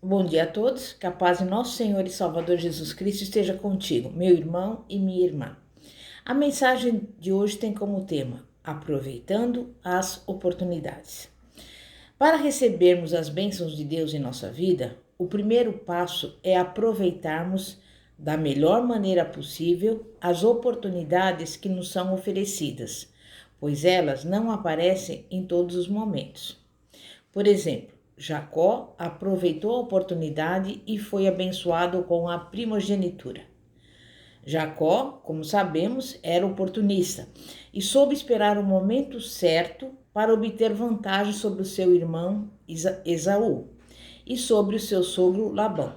Bom dia a todos, que a paz de nosso Senhor e Salvador Jesus Cristo esteja contigo, meu irmão e minha irmã. A mensagem de hoje tem como tema: aproveitando as oportunidades. Para recebermos as bênçãos de Deus em nossa vida, o primeiro passo é aproveitarmos da melhor maneira possível as oportunidades que nos são oferecidas, pois elas não aparecem em todos os momentos. Por exemplo, Jacó aproveitou a oportunidade e foi abençoado com a primogenitura. Jacó, como sabemos, era oportunista e soube esperar o momento certo para obter vantagem sobre o seu irmão Esaú e sobre o seu sogro Labão.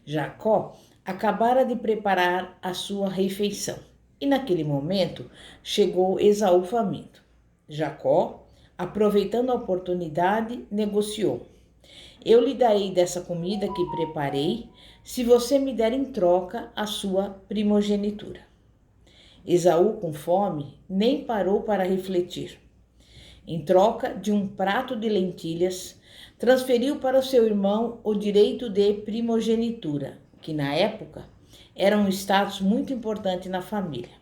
Jacó acabara de preparar a sua refeição e naquele momento chegou Esaú faminto. Jacó, aproveitando a oportunidade, negociou: eu lhe darei dessa comida que preparei, se você me der em troca a sua primogenitura. Esaú, com fome, nem parou para refletir. Em troca de um prato de lentilhas, transferiu para o seu irmão o direito de primogenitura, que na época era um status muito importante na família.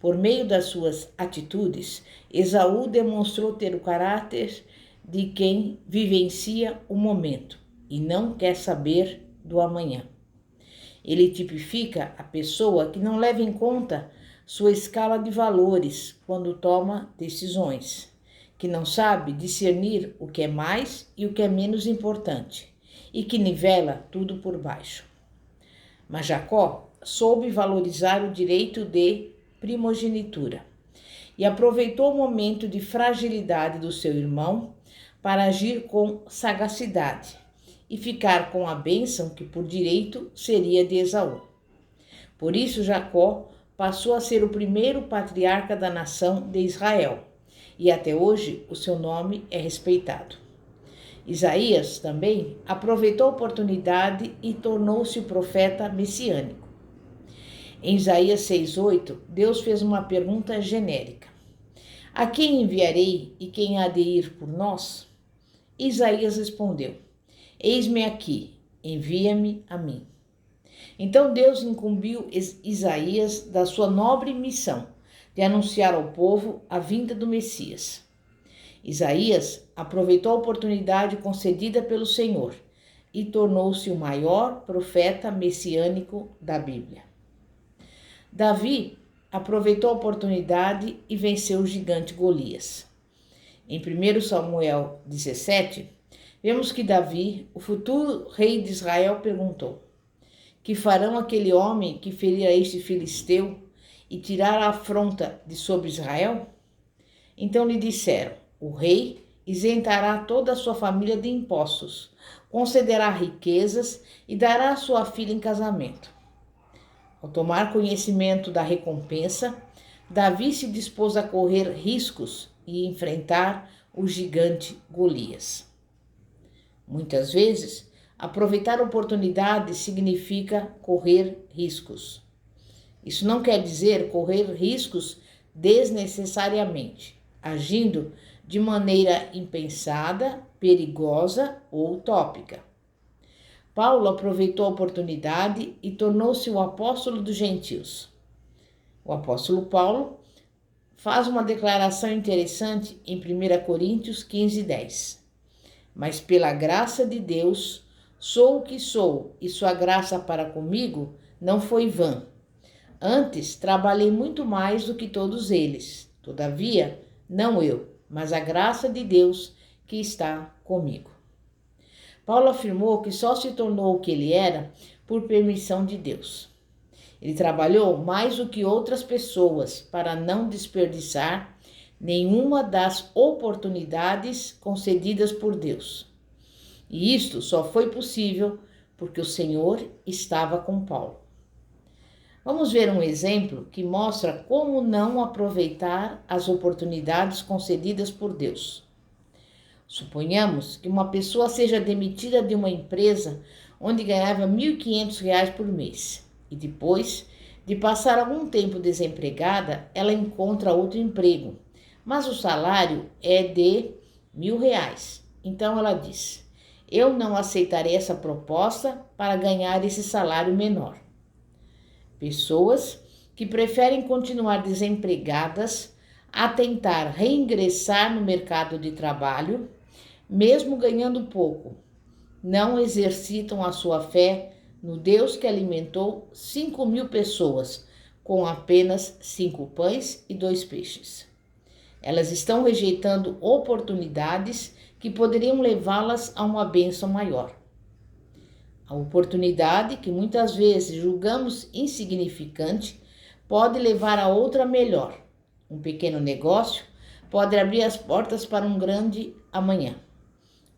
Por meio das suas atitudes, Esaú demonstrou ter o caráter de quem vivencia o momento e não quer saber do amanhã. Ele tipifica a pessoa que não leva em conta sua escala de valores quando toma decisões, que não sabe discernir o que é mais e o que é menos importante e que nivela tudo por baixo. Mas Jacó soube valorizar o direito de primogenitura e aproveitou o momento de fragilidade do seu irmão para agir com sagacidade e ficar com a bênção que por direito seria de Esaú. Por isso Jacó passou a ser o primeiro patriarca da nação de Israel e até hoje o seu nome é respeitado. Isaías também aproveitou a oportunidade e tornou-se o profeta messiânico. Em Isaías 6,8, Deus fez uma pergunta genérica: a quem enviarei e quem há de ir por nós? Isaías respondeu: eis-me aqui, envia-me a mim. Então Deus incumbiu Isaías da sua nobre missão de anunciar ao povo a vinda do Messias. Isaías aproveitou a oportunidade concedida pelo Senhor e tornou-se o maior profeta messiânico da Bíblia. Davi aproveitou a oportunidade e venceu o gigante Golias. Em 1 Samuel 17, vemos que Davi, o futuro rei de Israel, perguntou: que farão aquele homem que ferirá este filisteu e tirar a afronta de sobre Israel? Então lhe disseram: o rei isentará toda a sua família de impostos, concederá riquezas e dará a sua filha em casamento. Ao tomar conhecimento da recompensa, Davi se dispôs a correr riscos e enfrentar o gigante Golias. Muitas vezes, aproveitar oportunidades significa correr riscos. Isso não quer dizer correr riscos desnecessariamente, agindo de maneira impensada, perigosa ou utópica. Paulo aproveitou a oportunidade e tornou-se o apóstolo dos gentios. O apóstolo Paulo faz uma declaração interessante em 1 Coríntios 15:10. Mas pela graça de Deus sou o que sou, e sua graça para comigo não foi vã. Antes trabalhei muito mais do que todos eles. Todavia, não eu, mas a graça de Deus que está comigo. Paulo afirmou que só se tornou o que ele era por permissão de Deus. Ele trabalhou mais do que outras pessoas para não desperdiçar nenhuma das oportunidades concedidas por Deus. E isto só foi possível porque o Senhor estava com Paulo. Vamos ver um exemplo que mostra como não aproveitar as oportunidades concedidas por Deus. Suponhamos que uma pessoa seja demitida de uma empresa onde ganhava R$ 1.500 por mês e depois de passar algum tempo desempregada, ela encontra outro emprego, mas o salário é de R$ 1.000. Então ela diz: Eu não aceitarei essa proposta para ganhar esse salário menor. Pessoas que preferem continuar desempregadas a tentar reingressar no mercado de trabalho, mesmo ganhando pouco, não exercitam a sua fé no Deus que alimentou 5.000 pessoas com apenas 5 pães e 2 peixes. Elas estão rejeitando oportunidades que poderiam levá-las a uma bênção maior. A oportunidade, que muitas vezes julgamos insignificante, pode levar a outra melhor. Um pequeno negócio pode abrir as portas para um grande amanhã.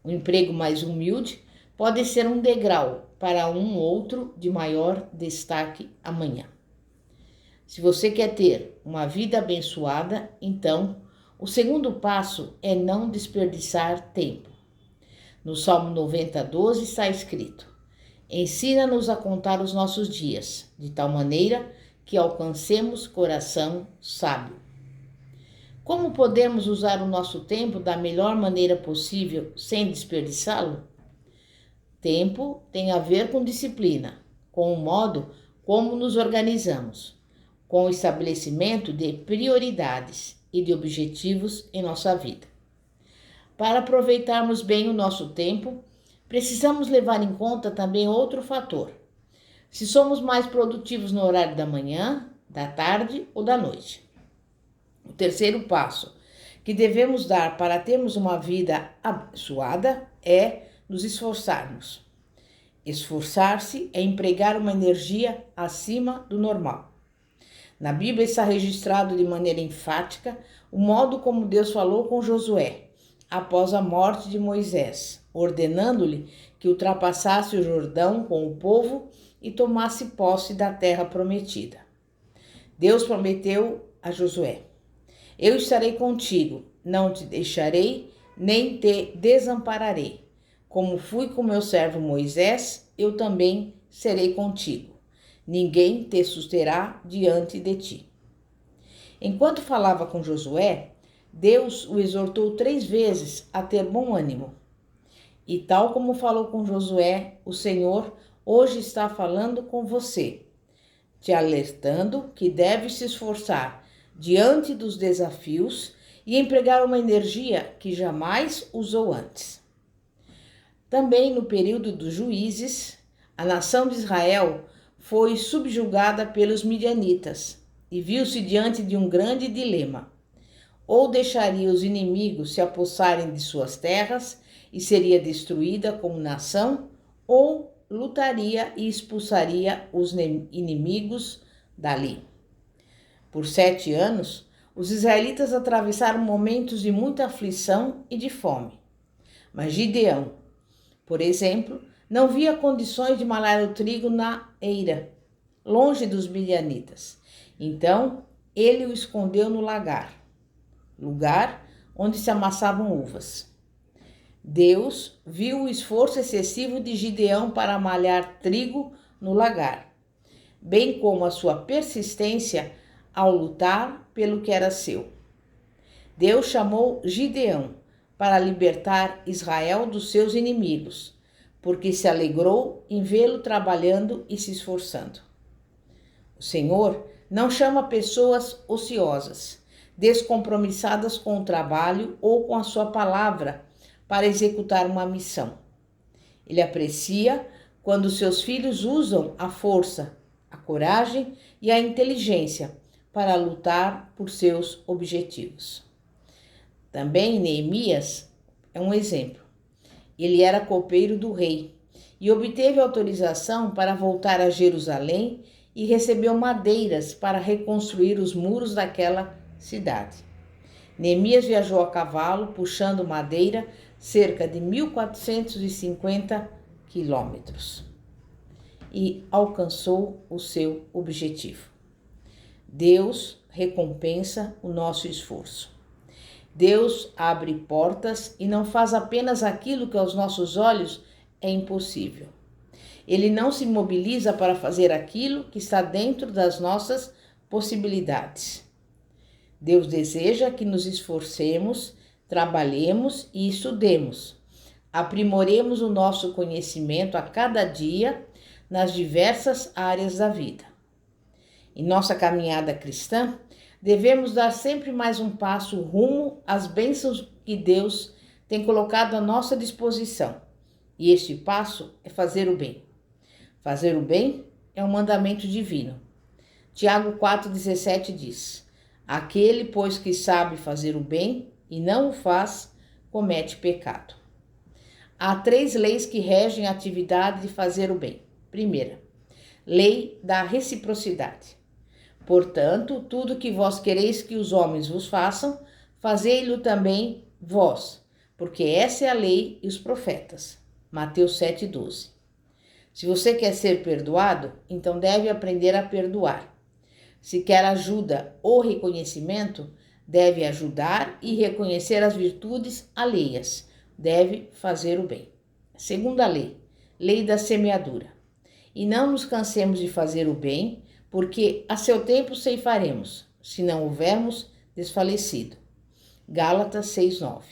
Um emprego mais humilde pode ser um degrau para um outro de maior destaque amanhã. Se você quer ter uma vida abençoada, então o segundo passo é não desperdiçar tempo. No Salmo 90:12 está escrito: ensina-nos a contar os nossos dias, de tal maneira que alcancemos coração sábio. Como podemos usar o nosso tempo da melhor maneira possível sem desperdiçá-lo? Tempo tem a ver com disciplina, com o modo como nos organizamos, com o estabelecimento de prioridades e de objetivos em nossa vida. Para aproveitarmos bem o nosso tempo, precisamos levar em conta também outro fator: se somos mais produtivos no horário da manhã, da tarde ou da noite. O terceiro passo que devemos dar para termos uma vida abençoada é nos esforçarmos. Esforçar-se é empregar uma energia acima do normal. Na Bíblia está registrado de maneira enfática o modo como Deus falou com Josué após a morte de Moisés, ordenando-lhe que ultrapassasse o Jordão com o povo e tomasse posse da terra prometida. Deus prometeu a Josué: eu estarei contigo, não te deixarei, nem te desampararei. Como fui com meu servo Moisés, eu também serei contigo. Ninguém te susterá diante de ti. Enquanto falava com Josué, Deus o exortou 3 vezes a ter bom ânimo. E tal como falou com Josué, o Senhor hoje está falando com você, te alertando que deve se esforçar diante dos desafios e empregar uma energia que jamais usou antes. Também no período dos juízes, a nação de Israel foi subjugada pelos midianitas e viu-se diante de um grande dilema. Ou deixaria os inimigos se apossarem de suas terras e seria destruída como nação, ou lutaria e expulsaria os inimigos dali. Por 7 anos, os israelitas atravessaram momentos de muita aflição e de fome. Mas Gideão, por exemplo, não via condições de malhar o trigo na eira, longe dos midianitas. Então, ele o escondeu no lagar, lugar onde se amassavam uvas. Deus viu o esforço excessivo de Gideão para malhar trigo no lagar, bem como a sua persistência ao lutar pelo que era seu. Deus chamou Gideão para libertar Israel dos seus inimigos, porque se alegrou em vê-lo trabalhando e se esforçando. O Senhor não chama pessoas ociosas, descompromissadas com o trabalho ou com a sua palavra para executar uma missão. Ele aprecia quando seus filhos usam a força, a coragem e a inteligência para lutar por seus objetivos. Também Neemias é um exemplo. Ele era copeiro do rei e obteve autorização para voltar a Jerusalém e recebeu madeiras para reconstruir os muros daquela cidade. Neemias viajou a cavalo, puxando madeira, cerca de 1.450 quilômetros, e alcançou o seu objetivo. Deus recompensa o nosso esforço. Deus abre portas e não faz apenas aquilo que aos nossos olhos é impossível. Ele não se mobiliza para fazer aquilo que está dentro das nossas possibilidades. Deus deseja que nos esforcemos, trabalhemos e estudemos, aprimoremos o nosso conhecimento a cada dia nas diversas áreas da vida. Em nossa caminhada cristã, devemos dar sempre mais um passo rumo às bênçãos que Deus tem colocado à nossa disposição. E este passo é fazer o bem. Fazer o bem é um mandamento divino. Tiago 4,17 diz: aquele, pois, que sabe fazer o bem e não o faz, comete pecado. Há 3 leis que regem a atividade de fazer o bem. Primeira, lei da reciprocidade. Portanto, tudo que vós quereis que os homens vos façam, fazei-lo também vós, porque essa é a lei e os profetas. Mateus 7,12. Se você quer ser perdoado, então deve aprender a perdoar. Se quer ajuda ou reconhecimento, deve ajudar e reconhecer as virtudes alheias. Deve fazer o bem. Segunda lei, lei da semeadura. E não nos cansemos de fazer o bem, porque a seu tempo ceifaremos, se não houvermos desfalecido. Gálatas 6,9.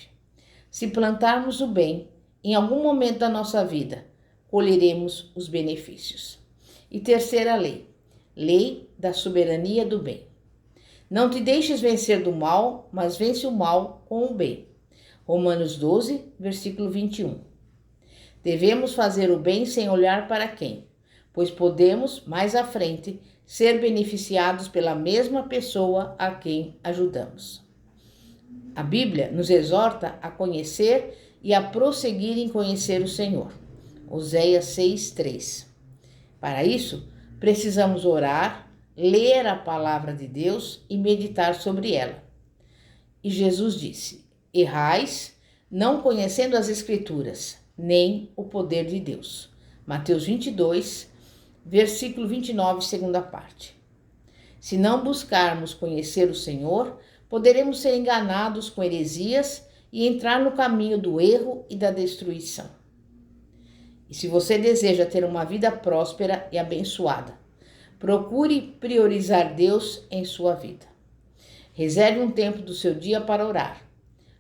Se plantarmos o bem, em algum momento da nossa vida, colheremos os benefícios. E terceira lei, lei da soberania do bem. Não te deixes vencer do mal, mas vence o mal com o bem. Romanos 12, versículo 21. Devemos fazer o bem sem olhar para quem, pois podemos, mais à frente, ser beneficiados pela mesma pessoa a quem ajudamos. A Bíblia nos exorta a conhecer e a prosseguir em conhecer o Senhor. Oséias 6,3. Para isso, precisamos orar, ler a palavra de Deus e meditar sobre ela. E Jesus disse: errais, não conhecendo as Escrituras, nem o poder de Deus. Mateus 22, versículo 29, segunda parte. Se não buscarmos conhecer o Senhor, poderemos ser enganados com heresias e entrar no caminho do erro e da destruição. E se você deseja ter uma vida próspera e abençoada, procure priorizar Deus em sua vida. Reserve um tempo do seu dia para orar.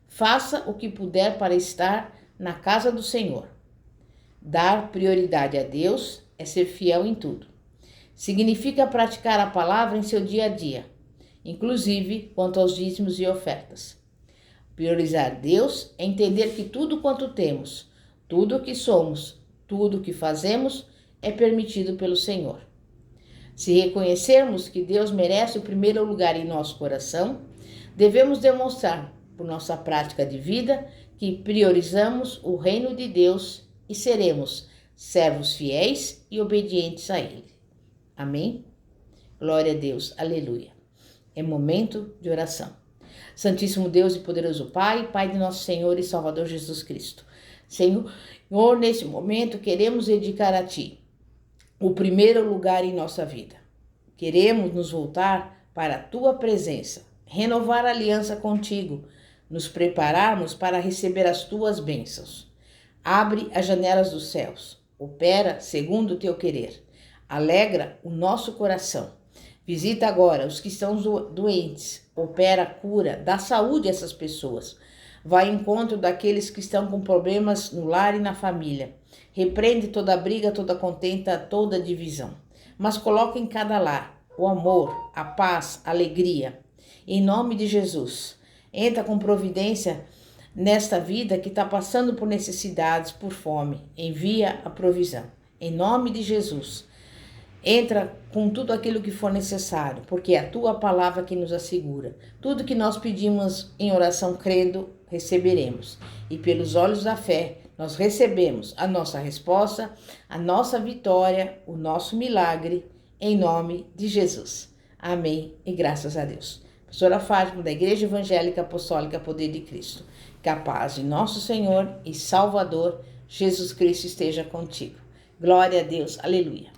Faça o que puder para estar na casa do Senhor. Dar prioridade a Deus é ser fiel em tudo. Significa praticar a palavra em seu dia a dia, inclusive quanto aos dízimos e ofertas. Priorizar Deus é entender que tudo quanto temos, tudo o que somos, tudo o que fazemos é permitido pelo Senhor. Se reconhecermos que Deus merece o primeiro lugar em nosso coração, devemos demonstrar, por nossa prática de vida, que priorizamos o reino de Deus e seremos servos fiéis e obedientes a Ele. Amém? Glória a Deus, aleluia. É momento de oração. Santíssimo Deus e poderoso Pai, Pai de nosso Senhor e Salvador Jesus Cristo. Senhor, nesse momento queremos dedicar a Ti o primeiro lugar em nossa vida. Queremos nos voltar para a Tua presença, renovar a aliança contigo, nos prepararmos para receber as Tuas bênçãos. Abre as janelas dos céus, opera segundo o Teu querer, alegra o nosso coração. Visita agora os que estão doentes, opera a cura, dá saúde a essas pessoas. Vai ao encontro daqueles que estão com problemas no lar e na família. Repreende toda briga, toda contenda, toda divisão. Mas coloca em cada lar o amor, a paz, a alegria. Em nome de Jesus, entra com providência nesta vida que está passando por necessidades, por fome. Envia a provisão. Em nome de Jesus, entra com tudo aquilo que for necessário, porque é a Tua palavra que nos assegura. Tudo que nós pedimos em oração crendo, receberemos. E pelos olhos da fé, nós recebemos a nossa resposta, a nossa vitória, o nosso milagre, em nome de Jesus. Amém e graças a Deus. Pastora Fátima, da Igreja Evangélica Apostólica Poder de Cristo. Que a paz de nosso Senhor e Salvador, Jesus Cristo, esteja contigo. Glória a Deus. Aleluia.